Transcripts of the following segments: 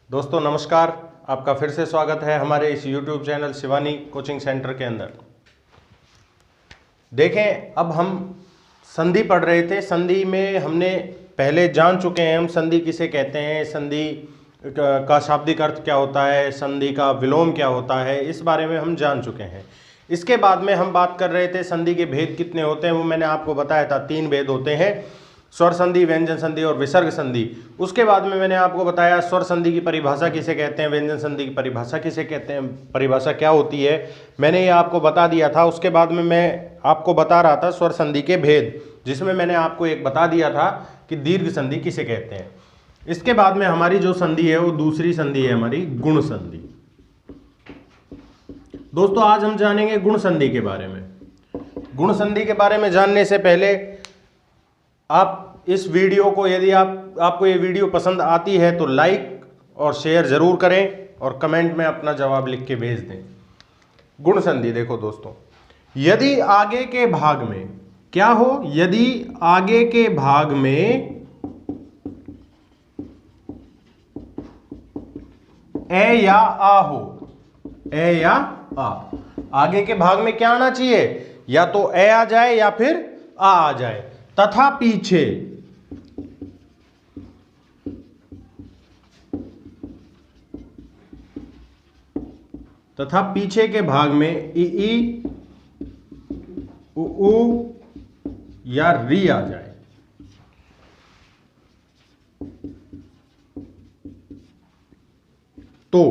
दोस्तों नमस्कार, आपका फिर से स्वागत है हमारे इस YouTube channel Shivani coaching centre के अंदर। देखें, अब हम संधि पढ़ रहे थे। संधि में हमने पहले जान चुके हैं हम संधि किसे कहते हैं, संधि का शाब्दिक अर्थ क्या होता है, संधि का विलोम क्या होता है, इस बारे में हम जान चुके हैं। इसके बाद में हम बात कर रहे थे संधि के भेद कितने होते हैं, वो मैंने आपको बताया था 3 भेद होते हैं, स्वर संधि, व्यंजन संधि और विसर्ग संधि। उसके बाद में मैंने आपको बताया स्वर संधि की परिभाषा किसे कहते हैं, व्यंजन संधि की परिभाषा किसे कहते हैं, परिभाषा क्या होती है, मैंने ये आपको बता दिया था। उसके बाद में मैं आपको बता रहा था स्वर संधि के भेद, जिसमें मैंने आपको एक बता दिया था कि दीर्घ संधि किसे कहते हैं। इसके बाद में हमारी जो संधि है वो दूसरी संधि है हमारी गुण संधि। दोस्तों आज हम जानेंगे गुण संधि के बारे में। गुण संधि के बारे में जानने से पहले आप इस वीडियो को, यदि आपको ये वीडियो पसंद आती है तो लाइक और शेयर जरूर करें और कमेंट में अपना जवाब लिख के भेज दें। गुण संधि देखो दोस्तों, यदि आगे के भाग में क्या हो, यदि आगे के भाग में ए या आ हो, ए या आ, आगे के भाग में क्या आना चाहिए, या तो ए आ जाए या फिर आ जाए। तथा पीछे के भाग में ई, उ या री आ जाए। तो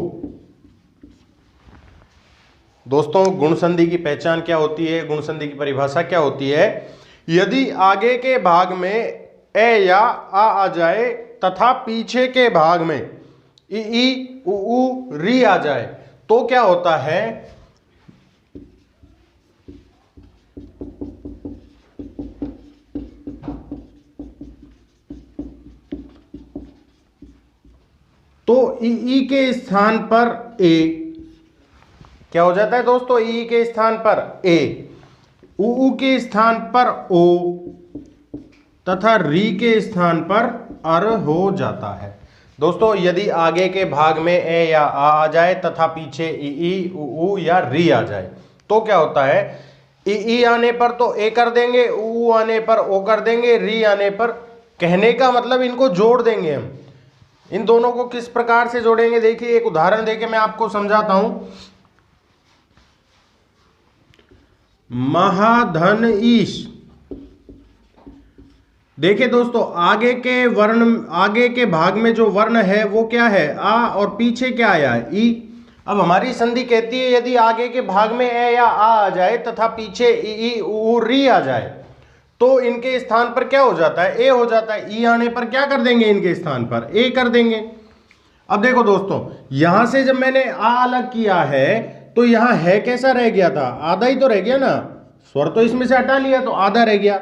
दोस्तों गुण संधि की पहचान क्या होती है, गुण संधि की परिभाषा क्या होती है। यदि आगे के भाग में ए या आ जाए तथा पीछे के भाग में ई, उ, री आ जाए तो क्या होता है, तो ई के स्थान पर ए क्या हो जाता है दोस्तों, ई के स्थान पर ए, उ के स्थान पर ओ तथा री के स्थान पर अर हो जाता है। दोस्तों यदि आगे के भाग में ए या आ जाए तथा पीछे ई, उ या री आ जाए तो क्या होता है, ई आने पर तो ए कर देंगे, उ आने पर ओ कर देंगे, री आने पर, कहने का मतलब इनको जोड़ देंगे हम। इन दोनों को किस प्रकार से जोड़ेंगे, देखिए एक उदाहरण देके मैं आपको समझाता हूं। महाधन ईश, देखिए दोस्तों आगे के वर्ण, आगे के भाग में जो वर्ण है वो क्या है, आ, और पीछे क्या आया है, ई। अब हमारी संधि कहती है यदि आगे के भाग में ए या आ जाए तथा पीछे ई, उ, री आ जाए तो इनके स्थान पर क्या हो जाता है, ए हो जाता है। ई आने पर क्या कर देंगे, इनके स्थान पर ए कर देंगे। अब देखो दोस्तों, यहां से जब मैंने आ अलग किया है तो यहां है कैसा रह गया था, आधा ही तो रह गया ना, स्वर तो इसमें से हटा लिया तो आधा रह गया।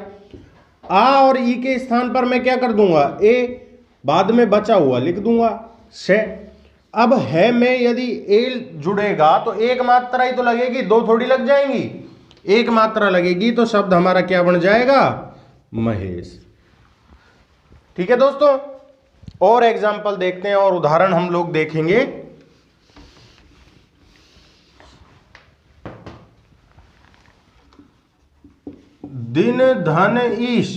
आ और ई के स्थान पर मैं क्या कर दूंगा, ए, बाद में बचा हुआ लिख दूंगा से। अब है में यदि ए जुड़ेगा तो एक मात्रा ही तो लगेगी, दो थोड़ी लग जाएंगी, एक मात्रा लगेगी तो शब्द हमारा क्या बन जाएगा, महेश। ठीक है दोस्तों, और एग्जाम्पल देखते हैं और उदाहरण हम लोग देखेंगे। दिन धन ईश,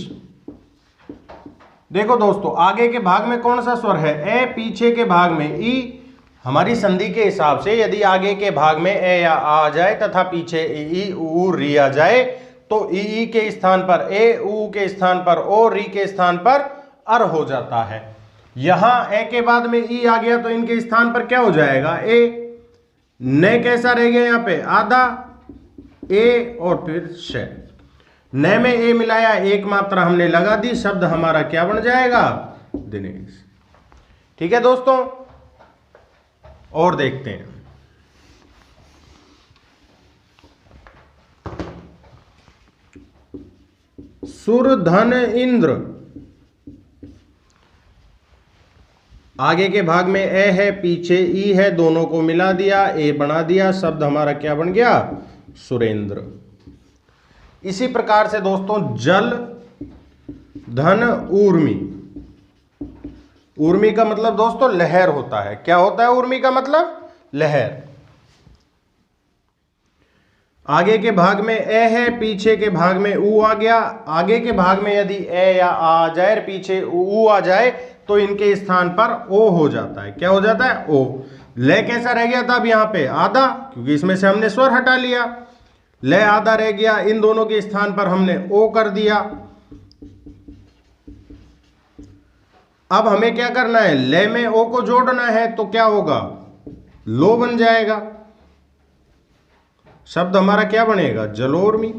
देखो दोस्तों आगे के भाग में कौन सा स्वर है, ए, पीछे के भाग में ई। हमारी संधि के हिसाब से यदि आगे के भाग में ए या आ जाए तथा पीछे ई, उ, री आ जाए तो ई के स्थान पर ए, उ के स्थान पर ओ, री के स्थान पर अर हो जाता है। यहां ए के बाद में ई आ गया तो इनके स्थान पर क्या हो जाएगा, ए। न कैसा रह गया, यहां पे आधा, ए और फिर श, न में ए मिलाया, एक मात्रा हमने लगा दी, शब्द हमारा क्या बन जाएगा, दिनेश। ठीक है दोस्तों, और देखते हैं। सुर धन इंद्र, आगे के भाग में ए है, पीछे ई है, दोनों को मिला दिया, ए बना दिया, शब्द हमारा क्या बन गया, सुरेंद्र। इसी प्रकार से दोस्तों जल धन ऊर्मी, ऊर्मी का मतलब दोस्तों लहर होता है। क्या होता है ऊर्मी का मतलब? लहर। आगे के भाग में ए है, पीछे के भाग में ऊ आ गया। आगे के भाग में यदि ए या आ जाए, पीछे ऊ आ जाए, तो इनके स्थान पर ओ हो जाता है। क्या हो जाता है? ओ। ले कैसा रह गया था अब यहाँ पे? आधा, क्योंकि इसमें से हमने स्वर हटा लिया। ले आधा रह गया, इन दोनों के स्थान पर हमने ओ कर दिया। अब हमें क्या करना है? ले में ओ को जोड़ना है, तो क्या होगा? लो बन जाएगा। शब्द हमारा क्या बनेगा? जलोर्मी।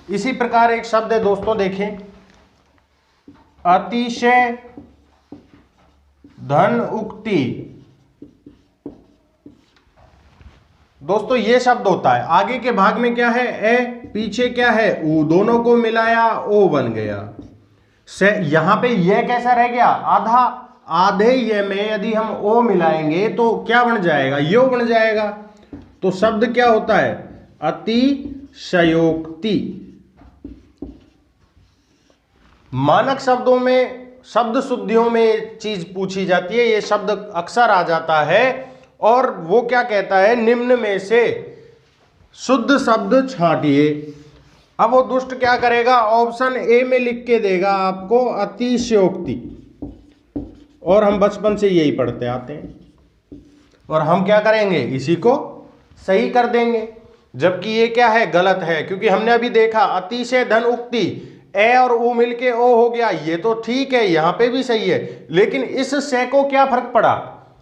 इसी प्रकार एक शब्द है दोस्तों, देखें, अतिशय धन उक्ति। दोस्तों ये शब्द होता है, आगे के भाग में क्या है? ए, पीछे क्या है? ऊ। दोनों को मिलाया ओ बन गया। से यहां पे यह कैसा रह गया? आधा। आधे ये में यदि हम ओ मिलाएंगे तो क्या बन जाएगा? यो बन जाएगा। तो शब्द क्या होता है? अतिशयोक्ति। मानक शब्दों में, शब्द शुद्धियों में चीज पूछी जाती है, ये शब्द अक्सर आ जाता है। और वो क्या कहता है? निम्न में से शुद्ध शब्द छांटिए। अब वो दुष्ट क्या करेगा? ऑप्शन ए में लिख के देगा आपको अतिशयोक्ति। और हम बचपन से यही पढ़ते आते हैं, और हम क्या करेंगे? इसी को सही कर देंगे, जबकि ये क्या है? गलत है। क्योंकि हमने अभी देखा अतिशय धन उक्ति, ए और ऊ मिलके ओ हो गया, ये तो ठीक है, यहां पे भी सही है। लेकिन इस से को क्या फर्क पड़ा?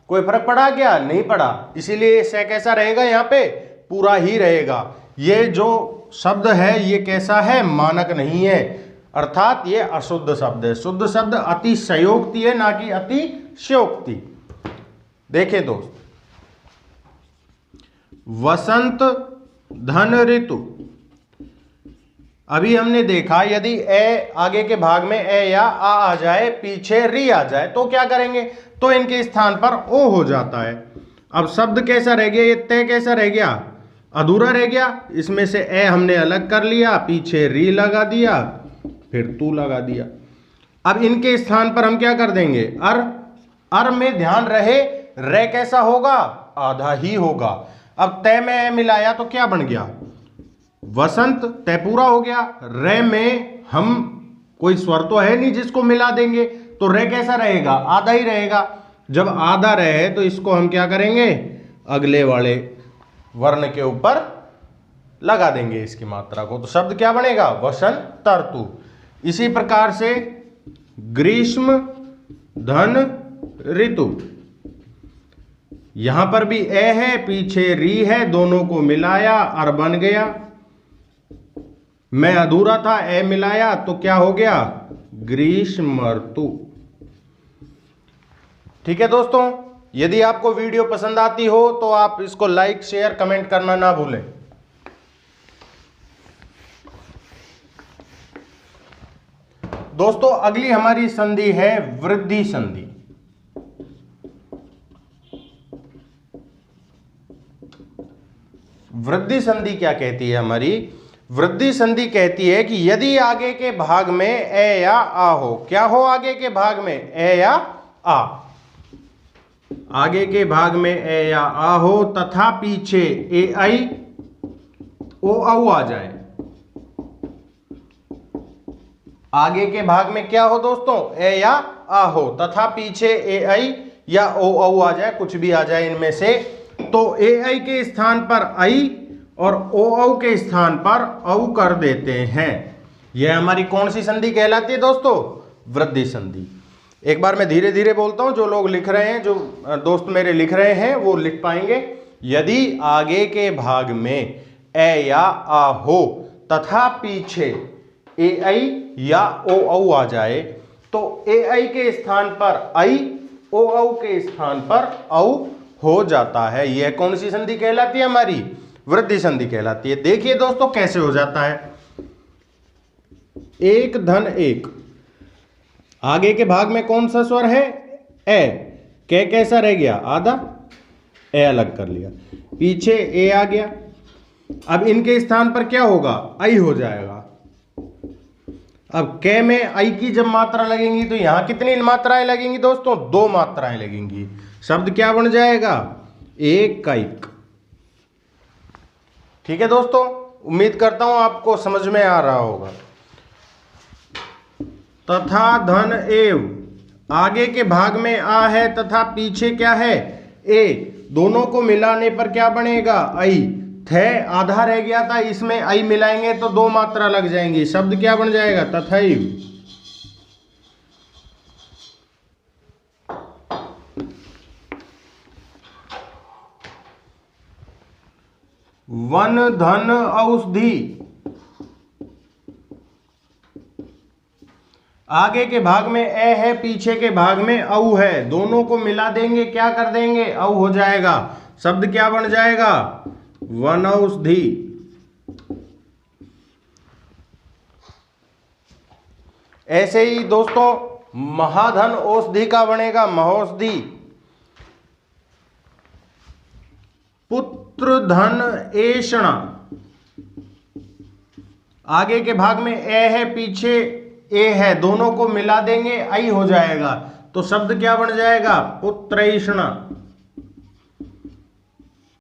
कोई फर्क पड़ा क्या? नहीं पड़ा। इसीलिए से कैसा रहेगा? यहाँ पे पूरा ही रहेगा। ये जो शब्द है ये कैसा है? मानक नहीं है, अर्थात ये अशुद्ध शब्द है। शुद्ध शब्द अतिशयोक्ति है, ना कि अतिशयोक्ति। देखें दोस्त, वसंत धन ऋतु। अभी हमने देखा यदि ए आगे के भाग में ए या आ जाए, पीछे री आ जाए, तो क्या करेंगे? तो इनके स्थान पर ओ हो जाता है। अब शब्द कैसा रह गया? ये तय कैसा रह गया? अधूरा रह गया। इसमें से ए हमने अलग कर लिया, पीछे री लगा दिया, फिर तू लगा दिया। अब इनके स्थान पर हम क्या कर देंगे? अर। अर में ध्यान रहे, रे कैसा होगा? आधा ही होगा। अब तय में ए मिलाया तो क्या बन गया? वसंत। तय पूरा हो गया। रे में हम कोई स्वर तो है नहीं जिसको मिला देंगे, तो रे कैसा रहेगा? आधा ही रहेगा। जब आधा रहे तो इसको हम क्या करेंगे? अगले वाले वर्ण के ऊपर लगा देंगे इसकी मात्रा को, तो शब्द क्या बनेगा? वसंत ऋतु। इसी प्रकार से ग्रीष्म धन ऋतु। यहां पर भी ए है, पीछे री है, दोनों को मिलाया अर बन गया। मैं अधूरा था, ए मिलाया तो क्या हो गया? ग्रीष्म ऋतु। ठीक है दोस्तों, यदि आपको वीडियो पसंद आती हो तो आप इसको लाइक, शेयर, कमेंट करना ना भूलें। दोस्तों अगली हमारी संधि है वृद्धि संधि। वृद्धि संधि क्या कहती है हमारी? वृद्धि संधि कहती है कि यदि आगे के भाग में ए या आ हो। क्या हो आगे के भाग में? ए या आ। आगे के भाग में ए या आ हो तथा पीछे ए आई ओ औ आ जाए। आगे के भाग में क्या हो दोस्तों? ए या आ हो तथा पीछे ए आई या ओ औ आ जाए, कुछ भी आ जाए इनमें से। तो ए आई के स्थान पर आई और ओ औ के स्थान पर औ कर देते हैं। यह हमारी कौन सी संधि कहलाती है दोस्तों? वृद्धि संधि। एक बार मैं धीरे धीरे बोलता हूं, जो लोग लिख रहे हैं, जो दोस्त मेरे लिख रहे हैं वो लिख पाएंगे। यदि आगे के भाग में ए या आ हो तथा पीछे ए आई या ओ औ आ जाए, तो ए आई के स्थान पर आई, ओ औ के स्थान पर औ हो जाता है। यह कौन सी संधि कहलाती है? हमारी वृद्धि संधि कहलाती है। देखिए दोस्तों कैसे हो जाता है। एक धन एक। आगे के भाग में कौन सा स्वर है? ए। कै कैसा रह गया? आधा। ए अलग कर लिया, पीछे ए आ गया। अब इनके स्थान पर क्या होगा, आई हो जाएगा। अब क में आई की जब मात्रा लगेंगी तो यहां कितनी मात्राएं लगेंगी दोस्तों, 2 मात्राएं लगेंगी। शब्द क्या बन जाएगा, एकैक। ठीक है दोस्तों, उम्मीद करता हूं आपको समझ में आ रहा होगा। तथा धन एव, आगे के भाग में आ है तथा पीछे क्या है, ए, दोनों को मिलाने पर क्या बनेगा, आई। थे आधा रह गया था, इसमें आई मिलाएंगे तो 2 मात्रा लग जाएंगी। शब्द क्या बन जाएगा, तथैव। वन धन औषधि, आगे के भाग में ए है, पीछे के भाग में औ है, दोनों को मिला देंगे, क्या कर देंगे, औ हो जाएगा। शब्द क्या बन जाएगा, वनौषधि। ऐसे ही दोस्तों महाधन औषधि का बनेगा महौषधि। पुत्र धन ऐषणा, आगे के भाग में ए है, पीछे ए है, दोनों को मिला देंगे, आई हो जाएगा। तो शब्द क्या बन जाएगा, पुत्रैषणा।